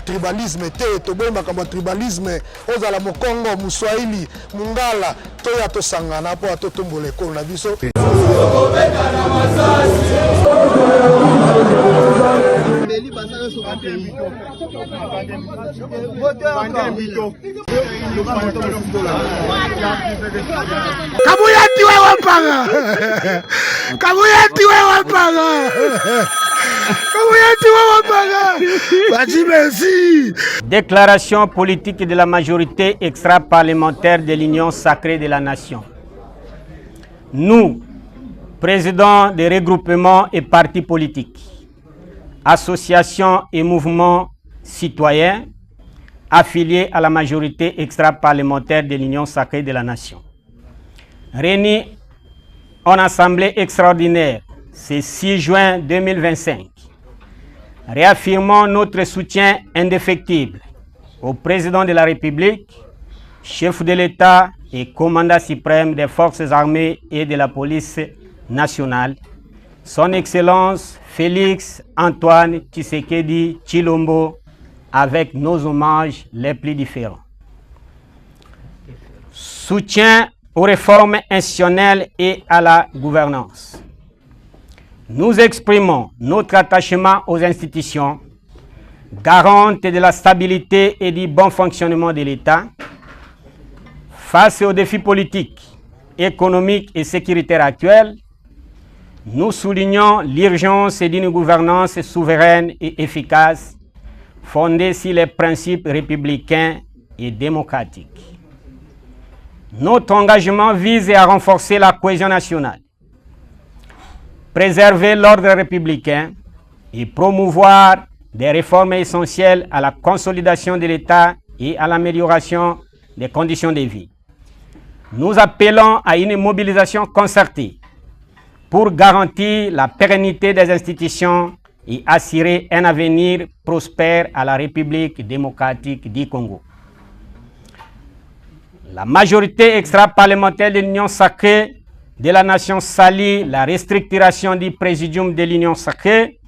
Tribalisme te toboyemba kama tribalisme ozala mokongo muswahili mungala toya tosangana po atotombola ekolo na biso. Kabuyati wewe wapanga. Kabuyati wewe wapanga. Déclaration politique de la majorité extra-parlementaire de l'Union sacrée de la Nation. Nous, présidents des regroupements et partis politiques, associations et mouvements citoyens affiliés à la majorité extra-parlementaire de l'Union sacrée de la Nation, réunis en assemblée extraordinaire ce 6 juin 2025, réaffirmons notre soutien indéfectible au président de la République, chef de l'État et commandant suprême des forces armées et de la police nationale, son Excellence Félix Antoine Tshisekedi Tshilombo, avec nos hommages les plus différents. Soutien aux réformes institutionnelles et à la gouvernance. Nous exprimons notre attachement aux institutions, garantes de la stabilité et du bon fonctionnement de l'État. Face aux défis politiques, économiques et sécuritaires actuels, nous soulignons l'urgence d'une gouvernance souveraine et efficace, fondée sur les principes républicains et démocratiques. Notre engagement vise à renforcer la cohésion nationale, préserver l'ordre républicain et promouvoir des réformes essentielles à la consolidation de l'État et à l'amélioration des conditions de vie. Nous appelons à une mobilisation concertée pour garantir la pérennité des institutions et assurer un avenir prospère à la République démocratique du Congo. La majorité extra-parlementaire de l'Union sacrée de la Nation salue la restructuration du Présidium de l'Union sacrée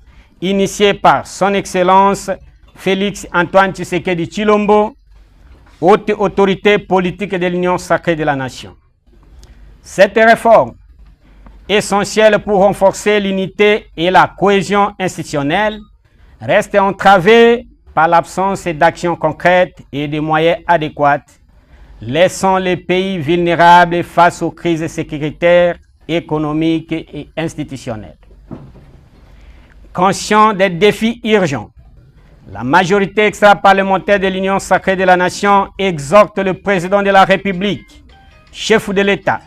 initiée par son Excellence Félix Antoine Tshisekedi Tshilombo, haute autorité politique de l'Union sacrée de la Nation. Cette réforme, essentielle pour renforcer l'unité et la cohésion institutionnelle, reste entravée par l'absence d'action concrète et de moyens adéquats, laissant les pays vulnérables face aux crises sécuritaires, économiques et institutionnelles. Conscient des défis urgents, la majorité extra-parlementaire de l'Union sacrée de la Nation exhorte le président de la République, chef de l'État,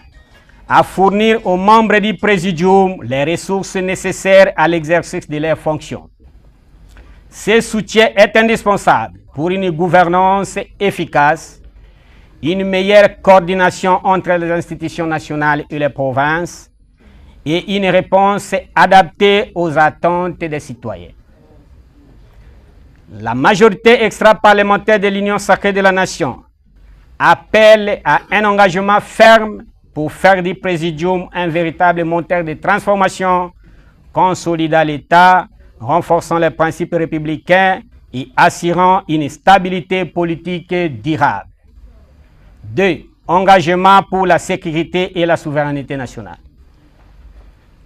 à fournir aux membres du Présidium les ressources nécessaires à l'exercice de leurs fonctions. Ce soutien est indispensable pour une gouvernance efficace, une meilleure coordination entre les institutions nationales et les provinces et une réponse adaptée aux attentes des citoyens. La majorité extra-parlementaire de l'Union sacrée de la Nation appelle à un engagement ferme pour faire du Présidium un véritable moteur de transformation, consolidant l'État, renforçant les principes républicains et assurant une stabilité politique durable. 2. Engagement pour la sécurité et la souveraineté nationale.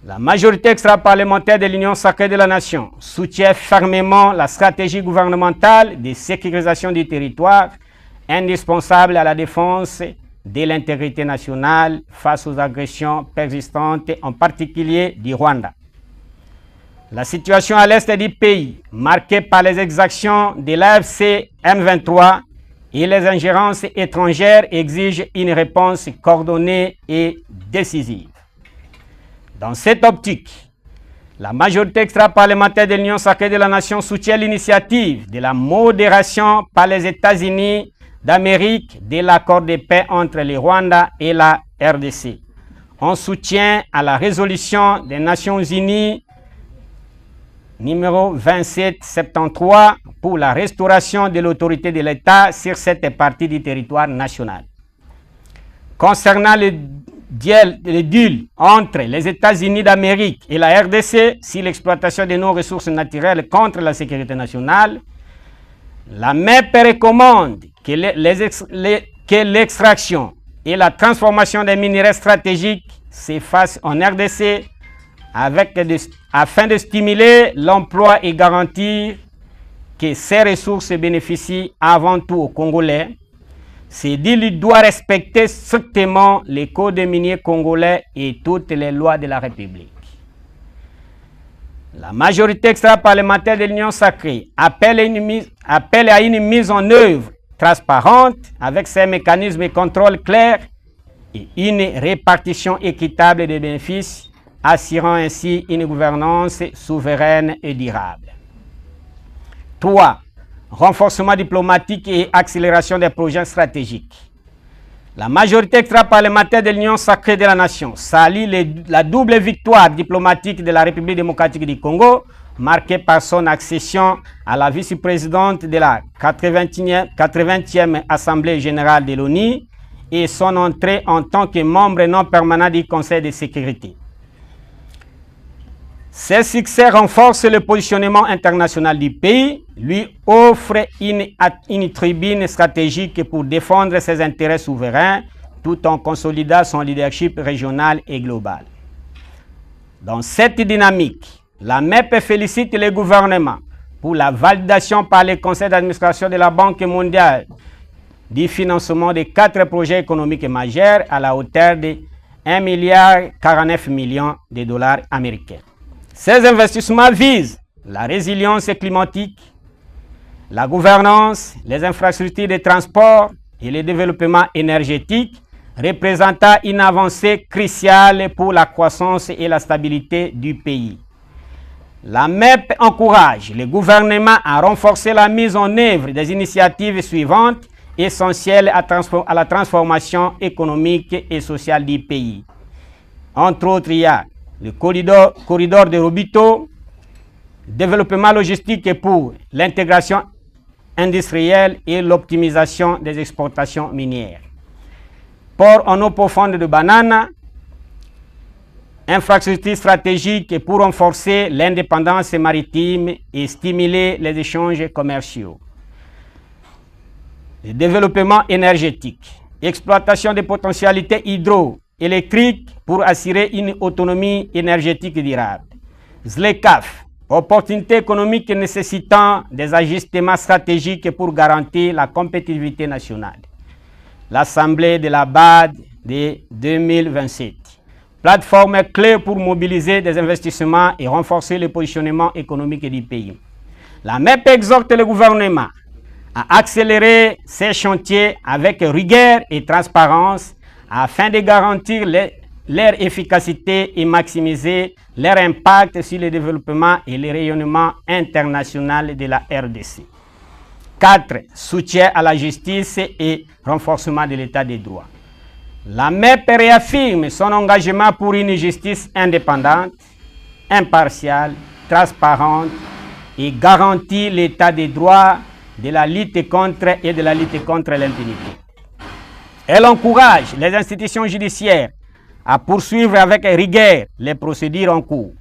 La majorité extra-parlementaire de l'Union sacrée de la Nation soutient fermement la stratégie gouvernementale de sécurisation du territoire, indispensable à la défense de l'intégrité nationale face aux agressions persistantes, en particulier du Rwanda. La situation à l'est du pays, marquée par les exactions de l'AFC M23 et les ingérences étrangères, exige une réponse coordonnée et décisive. Dans cette optique, la majorité extra-parlementaire de l'Union sacrée de la Nation soutient l'initiative de la modération par les États-Unis d'Amérique de l'accord de paix entre le Rwanda et la RDC. On soutient à la résolution des Nations Unies numéro 2773 pour la restauration de l'autorité de l'État sur cette partie du territoire national. Concernant le deal entre les États-Unis d'Amérique et la RDC sur l'exploitation de nos ressources naturelles contre la sécurité nationale. La MEP recommande que l'extraction et la transformation des minerais stratégiques se fassent en RDC afin de stimuler l'emploi et garantir que ces ressources bénéficient avant tout aux Congolais. Ce deal doit respecter strictement les codes miniers congolais et toutes les lois de la République. La majorité extra-parlementaire de l'Union sacrée appelle à une mise en œuvre transparente avec ses mécanismes de contrôle clairs et une répartition équitable des bénéfices, assurant ainsi une gouvernance souveraine et durable. 3. Renforcement diplomatique et accélération des projets stratégiques. La majorité extra-parlementaire de l'Union sacrée de la nation salue la double victoire diplomatique de la République démocratique du Congo, marquée par son accession à la vice-présidente de la 80e Assemblée générale de l'ONU et son entrée en tant que membre non permanent du Conseil de sécurité. Ces succès renforcent le positionnement international du pays, lui offrent une tribune stratégique pour défendre ses intérêts souverains tout en consolidant son leadership régional et global. Dans cette dynamique, la MEP félicite le gouvernement pour la validation par le conseil d'administration de la Banque mondiale du financement de 4 projets économiques majeurs à la hauteur de 1,49 milliard de dollars américains. Ces investissements visent la résilience climatique, la gouvernance, les infrastructures de transport et le développement énergétique, représentant une avancée cruciale pour la croissance et la stabilité du pays. La MEP encourage le gouvernement à renforcer la mise en œuvre des initiatives suivantes essentielles à la transformation économique et sociale du pays. Entre autres, il y a le corridor de Robito, développement logistique pour l'intégration industrielle et l'optimisation des exportations minières. Port en eau profonde de Banana, infrastructure stratégique pour renforcer l'indépendance maritime et stimuler les échanges commerciaux. Le développement énergétique, exploitation des potentialités hydroélectriques pour assurer une autonomie énergétique durable. ZLECAf, opportunités économiques nécessitant des ajustements stratégiques pour garantir la compétitivité nationale. L'Assemblée de la BAD de 2027. Plateforme clé pour mobiliser des investissements et renforcer le positionnement économique du pays. La MEP exhorte le gouvernement à accélérer ces chantiers avec rigueur et transparence afin de garantir leur efficacité et maximiser leur impact sur le développement et le rayonnement international de la RDC. 4. Soutien à la justice et renforcement de l'état de droit. La MEP réaffirme son engagement pour une justice indépendante, impartiale, transparente et garantit l'état de droit de la lutte contre l'impunité. Elle encourage les institutions judiciaires à poursuivre avec rigueur les procédures en cours.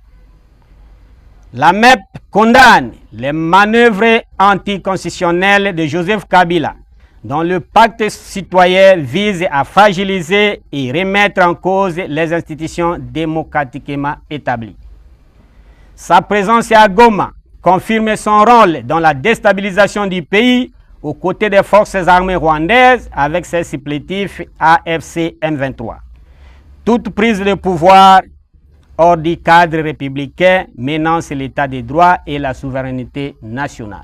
La MEP condamne les manœuvres anticonstitutionnelles de Joseph Kabila, dont le pacte citoyen vise à fragiliser et remettre en cause les institutions démocratiquement établies. Sa présence à Goma confirme son rôle dans la déstabilisation du pays aux côtés des forces armées rwandaises avec ses supplétifs AFC M23. Toute prise de pouvoir hors du cadre républicain menace l'état de droit et la souveraineté nationale.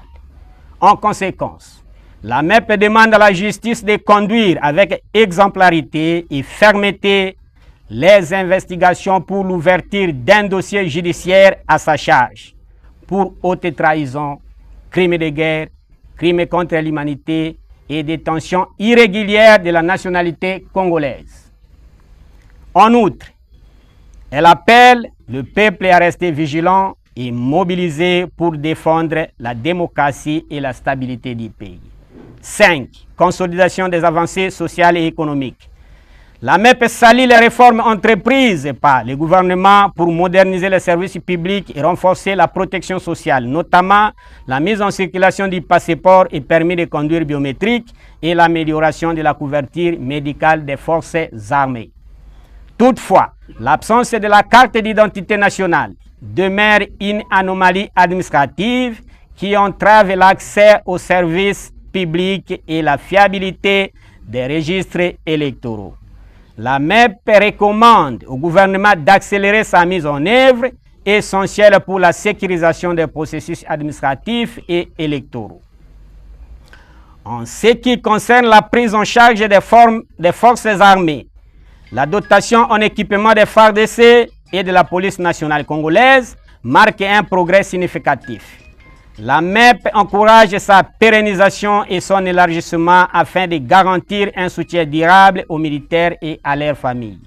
En conséquence, la MEP demande à la justice de conduire avec exemplarité et fermeté les investigations pour l'ouverture d'un dossier judiciaire à sa charge pour haute trahison, crimes de guerre, crimes contre l'humanité et détention irrégulière de la nationalité congolaise. En outre, elle appelle le peuple à rester vigilant et mobilisé pour défendre la démocratie et la stabilité du pays. 5. Consolidation des avancées sociales et économiques. La MEP salue les réformes entreprises par le gouvernement pour moderniser les services publics et renforcer la protection sociale, notamment la mise en circulation du passeport et permis de conduire biométrique et l'amélioration de la couverture médicale des forces armées. Toutefois, l'absence de la carte d'identité nationale demeure une anomalie administrative qui entrave l'accès aux services publics et la fiabilité des registres électoraux. La MEP recommande au gouvernement d'accélérer sa mise en œuvre, essentielle pour la sécurisation des processus administratifs et électoraux. En ce qui concerne la prise en charge des forces armées, la dotation en équipement des FARDC et de la police nationale congolaise marque un progrès significatif. La MEP encourage sa pérennisation et son élargissement afin de garantir un soutien durable aux militaires et à leurs familles.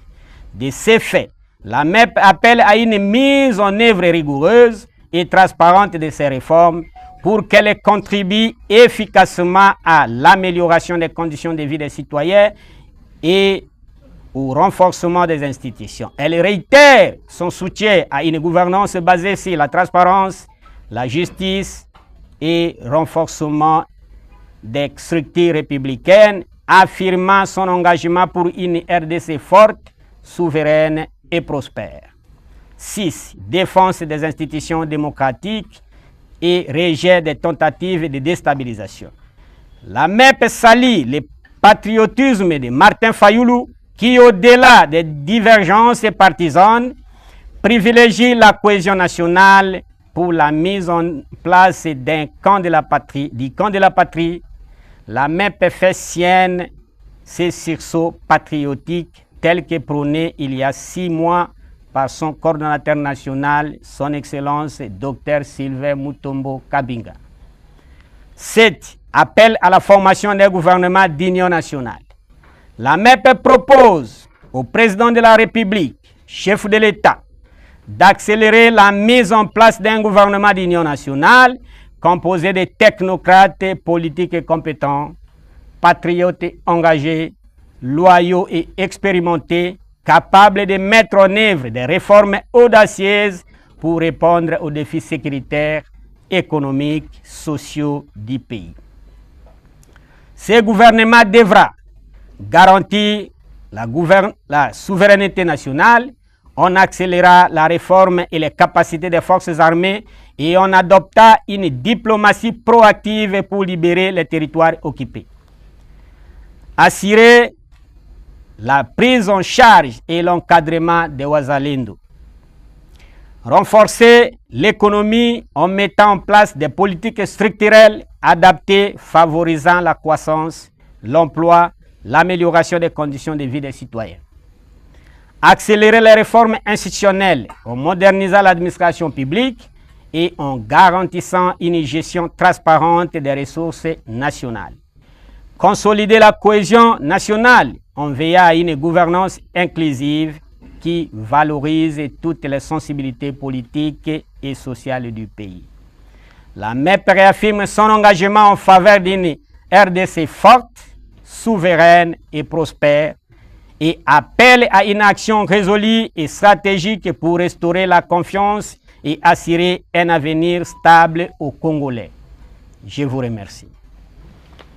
De ces faits, la MEP appelle à une mise en œuvre rigoureuse et transparente de ces réformes pour qu'elles contribuent efficacement à l'amélioration des conditions de vie des citoyens et au renforcement des institutions. Elle réitère son soutien à une gouvernance basée sur la transparence, la justice et renforcement des structures républicaines, affirmant son engagement pour une RDC forte, souveraine et prospère. 6. Défense des institutions démocratiques et rejet des tentatives de déstabilisation. La MEP salue le patriotisme de Martin Fayoulou qui, au-delà des divergences partisanes, privilégie la cohésion nationale pour la mise en place d'un camp de la patrie, la MEP fait sienne ces sursauts patriotiques tels que prônés il y a 6 mois par son coordonnateur national, son Excellence Dr Sylvain Mutombo Kabinga. 7. Appel à la formation des gouvernements d'union nationale. La MEP propose au président de la République, chef de l'État, d'accélérer la mise en place d'un gouvernement d'union nationale composé de technocrates politiques et compétents, patriotes engagés, loyaux et expérimentés, capables de mettre en œuvre des réformes audacieuses pour répondre aux défis sécuritaires, économiques, sociaux du pays. Ce gouvernement devra garantir la souveraineté nationale. On accélérera la réforme et les capacités des forces armées et on adopta une diplomatie proactive pour libérer les territoires occupés. Assurer la prise en charge et l'encadrement des Wazalendo. Renforcer l'économie en mettant en place des politiques structurelles adaptées favorisant la croissance, l'emploi, l'amélioration des conditions de vie des citoyens. Accélérer les réformes institutionnelles en modernisant l'administration publique et en garantissant une gestion transparente des ressources nationales. Consolider la cohésion nationale en veillant à une gouvernance inclusive qui valorise toutes les sensibilités politiques et sociales du pays. La MEP réaffirme son engagement en faveur d'une RDC forte, souveraine et prospère, et appelle à une action résolue et stratégique pour restaurer la confiance et assurer un avenir stable aux Congolais. Je vous remercie.